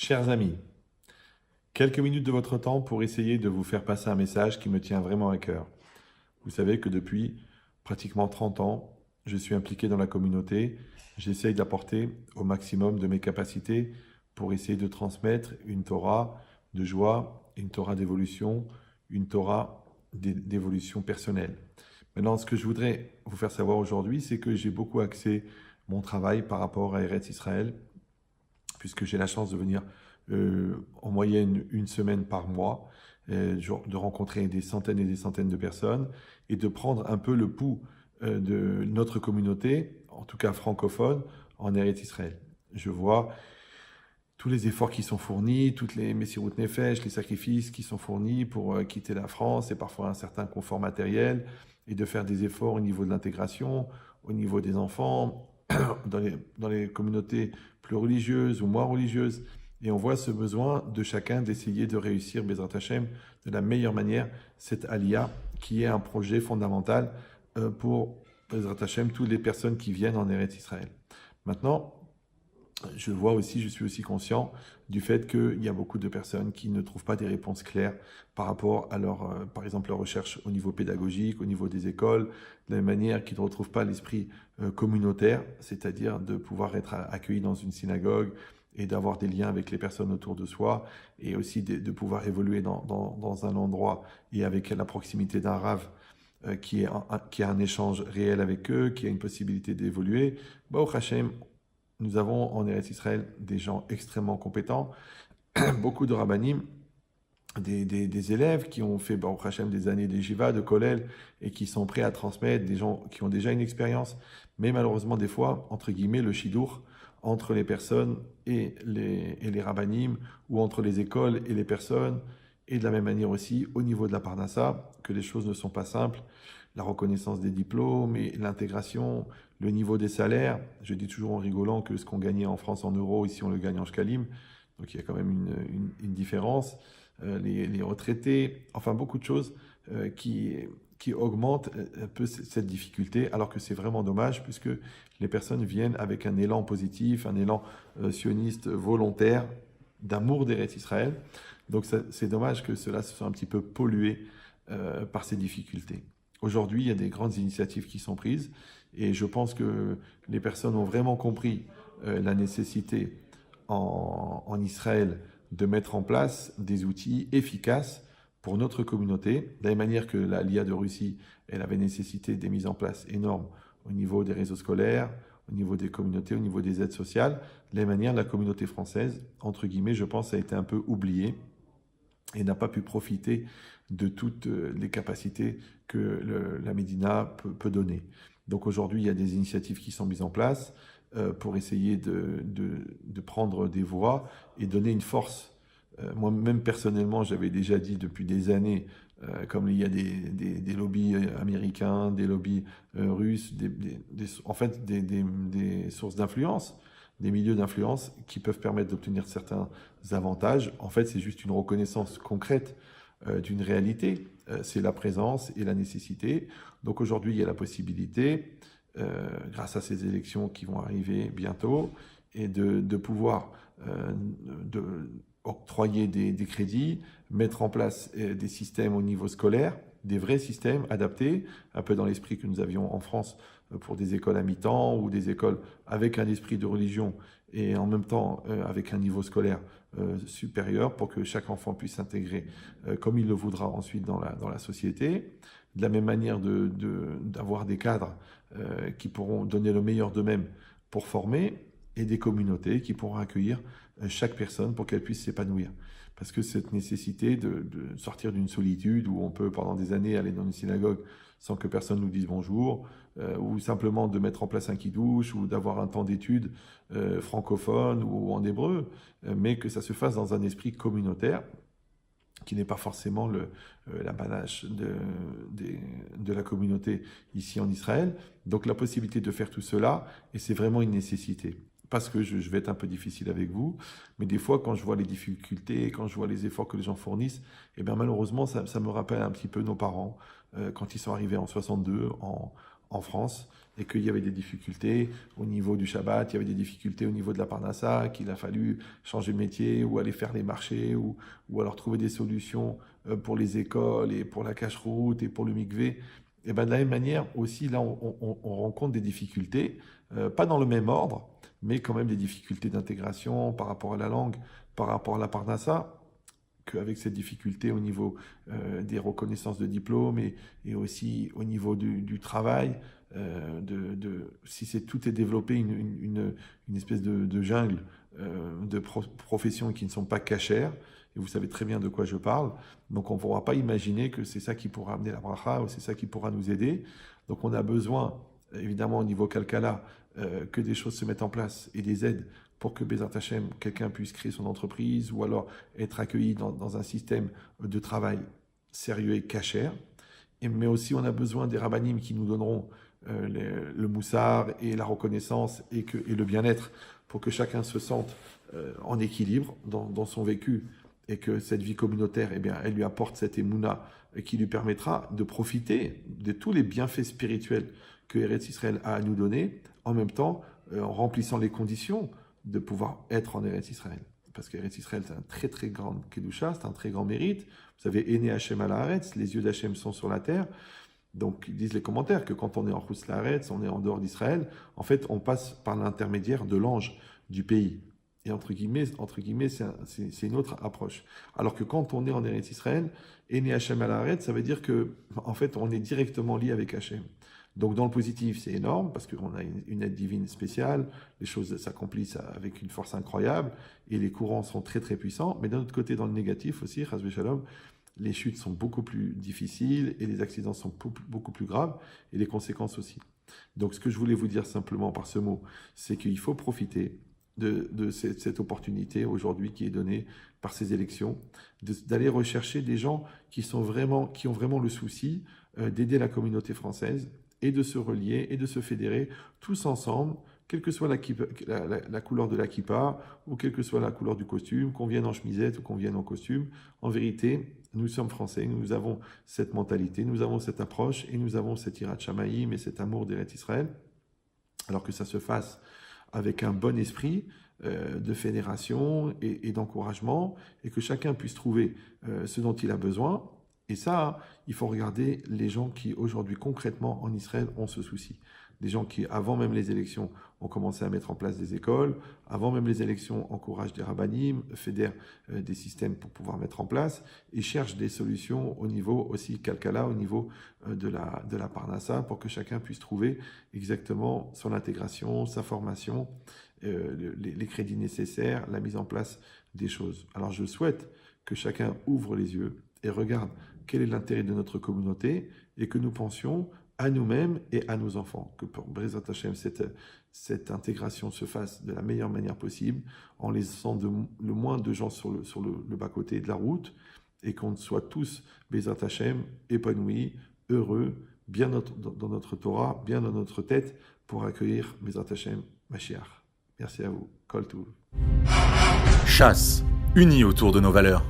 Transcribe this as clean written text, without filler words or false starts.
Chers amis, quelques minutes de votre temps pour essayer de vous faire passer un message qui me tient vraiment à cœur. Vous savez que depuis pratiquement 30 ans, je suis impliqué dans la communauté. J'essaye d'apporter au maximum de mes capacités pour essayer de transmettre une Torah de joie, une Torah d'évolution, une Torah d'évolution personnelle. Maintenant, ce que je voudrais vous faire savoir aujourd'hui, c'est que j'ai beaucoup axé mon travail par rapport à Eretz Israël, puisque j'ai la chance de venir en moyenne une semaine par mois, de rencontrer des centaines et des centaines de personnes et de prendre un peu le pouls de notre communauté, en tout cas francophone, en Eretz Israël. Je vois tous les efforts qui sont fournis, toutes les Messirut Nefesh, les sacrifices qui sont fournis pour quitter la France et parfois un certain confort matériel et de faire des efforts au niveau de l'intégration, au niveau des enfants, dans les communautés plus religieuses ou moins religieuses. Et on voit ce besoin de chacun d'essayer de réussir Bezrat Hashem de la meilleure manière, cette Aliyah qui est un projet fondamental pour Bezrat Hashem, toutes les personnes qui viennent en Eretz Israël. Maintenant, je suis aussi conscient du fait qu'il y a beaucoup de personnes qui ne trouvent pas des réponses claires par rapport à par exemple, leur recherche au niveau pédagogique, au niveau des écoles, de la même manière qu'ils ne retrouvent pas l'esprit communautaire, c'est-à-dire de pouvoir être accueillis dans une synagogue et d'avoir des liens avec les personnes autour de soi, et aussi de pouvoir évoluer dans un endroit et avec la proximité d'un rave qui a un échange réel avec eux, qui a une possibilité d'évoluer. Baruch Hashem, nous avons en Eretz Israël des gens extrêmement compétents, beaucoup de rabbanim, des élèves qui ont fait Baruch Hashem des années d'Yeshiva, de Kollel, et qui sont prêts à transmettre, des gens qui ont déjà une expérience. Mais malheureusement, des fois, entre guillemets, le shidour entre les personnes et les rabbanim, ou entre les écoles et les personnes, et de la même manière aussi au niveau de la Parnassa, que les choses ne sont pas simples, la reconnaissance des diplômes et l'intégration, le niveau des salaires. Je dis toujours en rigolant que ce qu'on gagnait en France en euros, ici on le gagne en shkalim, donc il y a quand même une différence. Les retraités, enfin beaucoup de choses qui augmentent un peu cette difficulté, alors que c'est vraiment dommage, puisque les personnes viennent avec un élan positif, un élan sioniste volontaire, d'amour d'Eretz Israël. Donc c'est dommage que cela se soit un petit peu pollué par ces difficultés. Aujourd'hui, il y a des grandes initiatives qui sont prises, et je pense que les personnes ont vraiment compris la nécessité en Israël de mettre en place des outils efficaces pour notre communauté, de la même manière que l'IA de Russie, elle avait nécessité des mises en place énormes au niveau des réseaux scolaires, au niveau des communautés, au niveau des aides sociales. De la même manière, la communauté française, entre guillemets, je pense, a été un peu oubliée et n'a pas pu profiter de toutes les capacités que la Médina peut donner. Donc aujourd'hui, il y a des initiatives qui sont mises en place pour essayer de prendre des voies et donner une force. Moi-même, personnellement, j'avais déjà dit depuis des années, comme il y a des lobbies américains, des lobbies russes, en fait des sources d'influence, des milieux d'influence qui peuvent permettre d'obtenir certains avantages. En fait, c'est juste une reconnaissance concrète d'une réalité. C'est la présence et la nécessité. Donc aujourd'hui, il y a la possibilité, grâce à ces élections qui vont arriver bientôt, et de pouvoir de octroyer des crédits, mettre en place des systèmes au niveau scolaire, des vrais systèmes adaptés, un peu dans l'esprit que nous avions en France pour des écoles à mi-temps ou des écoles avec un esprit de religion et en même temps avec un niveau scolaire supérieur pour que chaque enfant puisse s'intégrer comme il le voudra ensuite dans la société. De la même manière d'avoir des cadres qui pourront donner le meilleur d'eux-mêmes pour former et des communautés qui pourront accueillir chaque personne pour qu'elle puisse s'épanouir. Parce que cette nécessité de sortir d'une solitude où on peut pendant des années aller dans une synagogue sans que personne nous dise bonjour, ou simplement de mettre en place un kiddush, ou d'avoir un temps d'études francophone ou en hébreu, mais que ça se fasse dans un esprit communautaire, qui n'est pas forcément la panache de la communauté ici en Israël. Donc la possibilité de faire tout cela, et c'est vraiment une nécessité. Parce que je vais être un peu difficile avec vous, mais des fois, quand je vois les difficultés, quand je vois les efforts que les gens fournissent, eh bien malheureusement, ça me rappelle un petit peu nos parents, quand ils sont arrivés en 62, en France et qu'il y avait des difficultés au niveau du Shabbat, il y avait des difficultés au niveau de la Parnassa, qu'il a fallu changer de métier ou aller faire les marchés ou alors trouver des solutions pour les écoles et pour la cache-route et pour le mikvé. Et ben de la même manière aussi, là, on rencontre des difficultés, pas dans le même ordre, mais quand même des difficultés d'intégration par rapport à la langue, par rapport à la Parnassa, qu'avec cette difficulté au niveau des reconnaissances de diplômes et aussi au niveau du travail, si tout est développé une espèce de jungle de professions qui ne sont pas cachères, et vous savez très bien de quoi je parle, donc on ne pourra pas imaginer que c'est ça qui pourra amener la bracha ou c'est ça qui pourra nous aider. Donc on a besoin, évidemment au niveau Kalkala, que des choses se mettent en place et des aides pour que Bezat Hashem, quelqu'un puisse créer son entreprise ou alors être accueilli dans un système de travail sérieux et cachère. Mais aussi, on a besoin des rabbinim qui nous donneront le moussard et la reconnaissance et le bien-être pour que chacun se sente en équilibre dans son vécu et que cette vie communautaire, eh bien, elle lui apporte cette émouna qui lui permettra de profiter de tous les bienfaits spirituels que Eretz Israël a à nous donner, en même temps en remplissant les conditions de pouvoir être en Eretz Israël. Parce qu'Eretz Israël, c'est un très très grand Kedusha, c'est un très grand mérite. Vous savez, Ene Hashem al Haaretz, les yeux d'Hachem sont sur la terre. Donc, ils disent les commentaires que quand on est en Chutz La'aretz, on est en dehors d'Israël, en fait, on passe par l'intermédiaire de l'ange du pays. Et entre guillemets, c'est une autre approche. Alors que quand on est en Eretz Israël, Ene Hashem al Haaretz, ça veut dire que, en fait, on est directement lié avec Hashem. Donc dans le positif, c'est énorme parce qu'on a une aide divine spéciale, les choses s'accomplissent avec une force incroyable et les courants sont très très puissants. Mais d'un autre côté, dans le négatif aussi, Chas v'Shalom, les chutes sont beaucoup plus difficiles et les accidents sont beaucoup plus graves et les conséquences aussi. Donc ce que je voulais vous dire simplement par ce mot, c'est qu'il faut profiter de cette opportunité aujourd'hui qui est donnée par ces élections, d'aller rechercher des gens qui ont vraiment le souci d'aider la communauté française et de se relier et de se fédérer tous ensemble, quelle que soit la couleur de la kippa ou quelle que soit la couleur du costume, qu'on vienne en chemisette ou qu'on vienne en costume. En vérité, nous sommes français, nous avons cette mentalité, nous avons cette approche et nous avons cet hirat shamaïm et cet amour d'Eretz Israël. Alors que ça se fasse avec un bon esprit de fédération et d'encouragement et que chacun puisse trouver ce dont il a besoin. Et ça, il faut regarder les gens qui, aujourd'hui, concrètement, en Israël, ont ce souci. Des gens qui, avant même les élections, ont commencé à mettre en place des écoles, avant même les élections, encouragent des rabbinim, fédèrent des systèmes pour pouvoir mettre en place, et cherchent des solutions au niveau aussi Kalkala, au niveau de la Parnassa, pour que chacun puisse trouver exactement son intégration, sa formation, les crédits nécessaires, la mise en place des choses. Alors je souhaite que chacun ouvre les yeux et regarde quel est l'intérêt de notre communauté et que nous pensions à nous-mêmes et à nos enfants. Que pour Bezat Hashem, cette intégration se fasse de la meilleure manière possible, en laissant le moins de gens sur le bas-côté de la route, et qu'on soit tous, Bezat Hashem, épanouis, heureux, bien dans notre Torah, bien dans notre tête, pour accueillir Bezat Hashem Mashiach. Merci à vous. Kol Tov. Chasse, unis autour de nos valeurs.